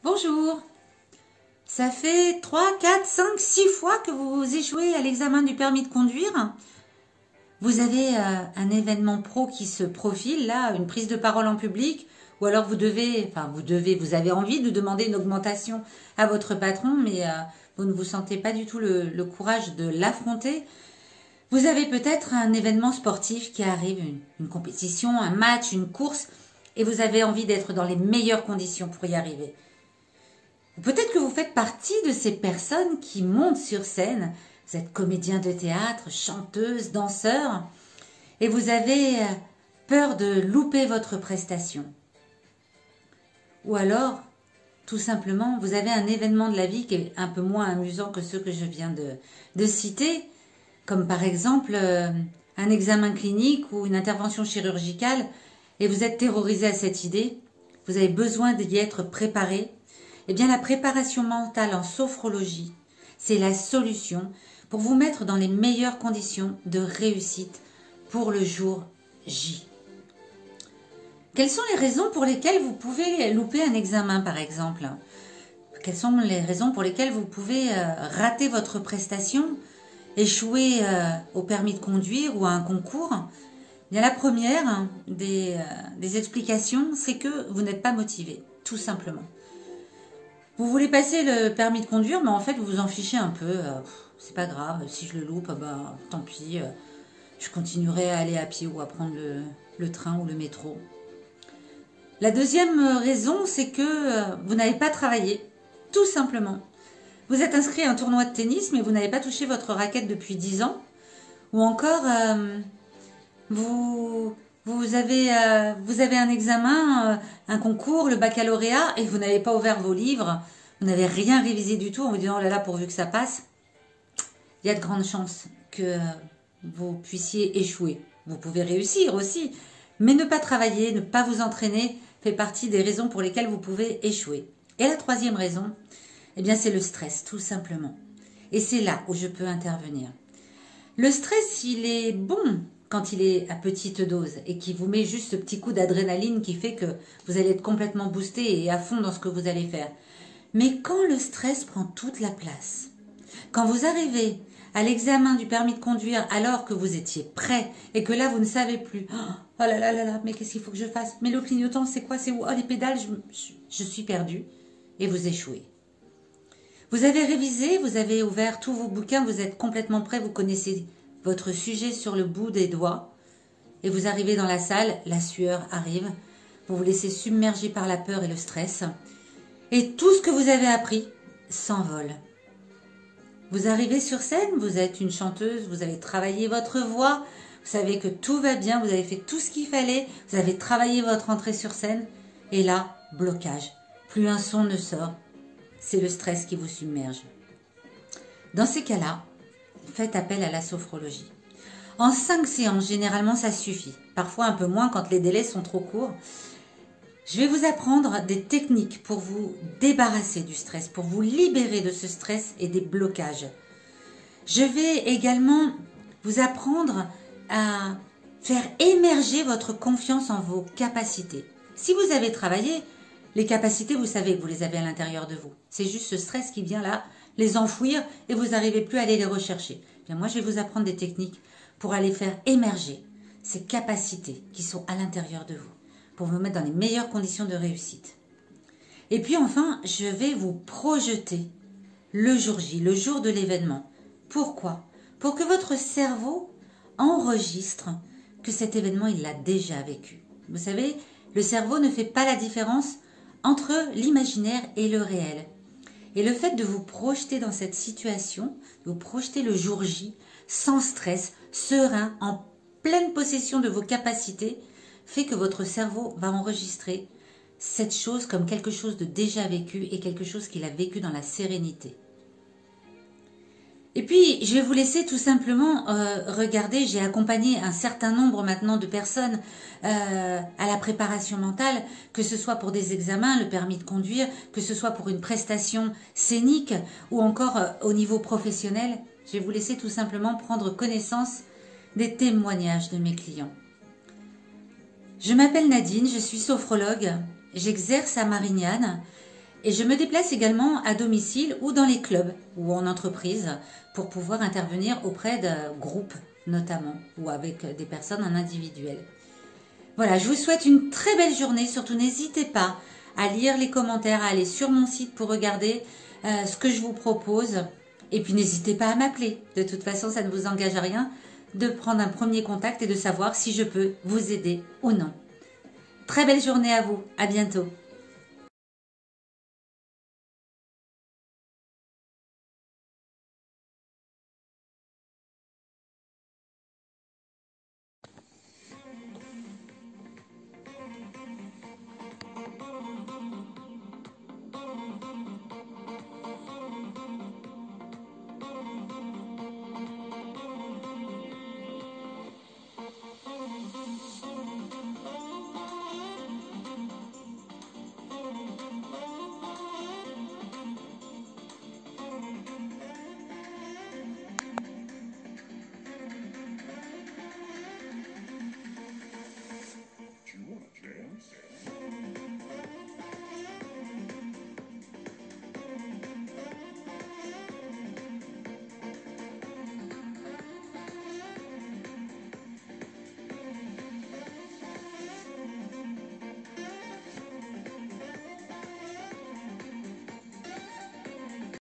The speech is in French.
Bonjour. Ça fait 3, 4, 5, 6 fois que vous échouez à l'examen du permis de conduire. Vous avez un événement pro qui se profile, là, une prise de parole en public, ou alors vous avez envie de demander une augmentation à votre patron, mais vous ne vous sentez pas du tout le courage de l'affronter. Vous avez peut-être un événement sportif qui arrive, une compétition, un match, une course, et vous avez envie d'être dans les meilleures conditions pour y arriver. Peut-être que vous faites partie de ces personnes qui montent sur scène. Vous êtes comédien de théâtre, chanteuse, danseur, et vous avez peur de louper votre prestation. Ou alors, tout simplement, vous avez un événement de la vie qui est un peu moins amusant que ceux que je viens de citer, comme par exemple un examen clinique ou une intervention chirurgicale, et vous êtes terrorisé à cette idée, vous avez besoin d'y être préparé. Eh bien, la préparation mentale en sophrologie, c'est la solution pour vous mettre dans les meilleures conditions de réussite pour le jour J. Quelles sont les raisons pour lesquelles vous pouvez louper un examen, par exemple? Quelles sont les raisons pour lesquelles vous pouvez rater votre prestation, échouer au permis de conduire ou à un concours? Eh bien, la première des explications, c'est que vous n'êtes pas motivé, tout simplement. Vous voulez passer le permis de conduire, mais en fait, vous vous en fichez un peu. C'est pas grave, si je le loupe, tant pis. Je continuerai à aller à pied ou à prendre le train ou le métro. La deuxième raison, c'est que vous n'avez pas travaillé, tout simplement. Vous êtes inscrit à un tournoi de tennis, mais vous n'avez pas touché votre raquette depuis 10 ans. Ou encore, vous avez un examen, un concours, le baccalauréat, et vous n'avez pas ouvert vos livres, vous n'avez rien révisé du tout en vous disant, oh là là, pourvu que ça passe. Il y a de grandes chances que vous puissiez échouer. Vous pouvez réussir aussi, mais ne pas travailler, ne pas vous entraîner, fait partie des raisons pour lesquelles vous pouvez échouer. Et la troisième raison, eh bien, c'est le stress, tout simplement. Et c'est là où je peux intervenir. Le stress, il est bon quand il est à petite dose et qui vous met juste ce petit coup d'adrénaline qui fait que vous allez être complètement boosté et à fond dans ce que vous allez faire. Mais quand le stress prend toute la place, quand vous arrivez à l'examen du permis de conduire alors que vous étiez prêt et que là vous ne savez plus, oh là là là là, mais qu'est-ce qu'il faut que je fasse? Mais le clignotant c'est quoi? C'est où? Oh les pédales, je suis perdu. Et vous échouez. Vous avez révisé, vous avez ouvert tous vos bouquins, vous êtes complètement prêt, vous connaissez votre sujet sur le bout des doigts et vous arrivez dans la salle, la sueur arrive, vous vous laissez submerger par la peur et le stress et tout ce que vous avez appris s'envole. Vous arrivez sur scène, vous êtes une chanteuse, vous avez travaillé votre voix, vous savez que tout va bien, vous avez fait tout ce qu'il fallait, vous avez travaillé votre entrée sur scène et là, blocage, plus un son ne sort, c'est le stress qui vous submerge. Dans ces cas-là, faites appel à la sophrologie. En 5 séances, généralement, ça suffit. Parfois un peu moins quand les délais sont trop courts. Je vais vous apprendre des techniques pour vous débarrasser du stress, pour vous libérer de ce stress et des blocages. Je vais également vous apprendre à faire émerger votre confiance en vos capacités. Si vous avez travaillé, les capacités, vous savez que vous les avez à l'intérieur de vous. C'est juste ce stress qui vient là, les enfouir et vous n'arrivez plus à aller les rechercher. Bien, moi, je vais vous apprendre des techniques pour aller faire émerger ces capacités qui sont à l'intérieur de vous, pour vous mettre dans les meilleures conditions de réussite. Et puis enfin, je vais vous projeter le jour J, le jour de l'événement. Pourquoi? Pour que votre cerveau enregistre que cet événement, il l'a déjà vécu. Vous savez, le cerveau ne fait pas la différence entre l'imaginaire et le réel. Et le fait de vous projeter dans cette situation, de vous projeter le jour J, sans stress, serein, en pleine possession de vos capacités, fait que votre cerveau va enregistrer cette chose comme quelque chose de déjà vécu et quelque chose qu'il a vécu dans la sérénité. Et puis, je vais vous laisser tout simplement regarder, j'ai accompagné un certain nombre maintenant de personnes à la préparation mentale, que ce soit pour des examens, le permis de conduire, que ce soit pour une prestation scénique ou encore au niveau professionnel. Je vais vous laisser tout simplement prendre connaissance des témoignages de mes clients. Je m'appelle Nadine, je suis sophrologue, j'exerce à Marignane Et je me déplace également à domicile ou dans les clubs ou en entreprise pour pouvoir intervenir auprès de groupes notamment ou avec des personnes en individuel. Voilà, je vous souhaite une très belle journée. Surtout, n'hésitez pas à lire les commentaires, à aller sur mon site pour regarder ce que je vous propose. Et puis, n'hésitez pas à m'appeler. De toute façon, ça ne vous engage à rien de prendre un premier contact et de savoir si je peux vous aider ou non. Très belle journée à vous. À bientôt.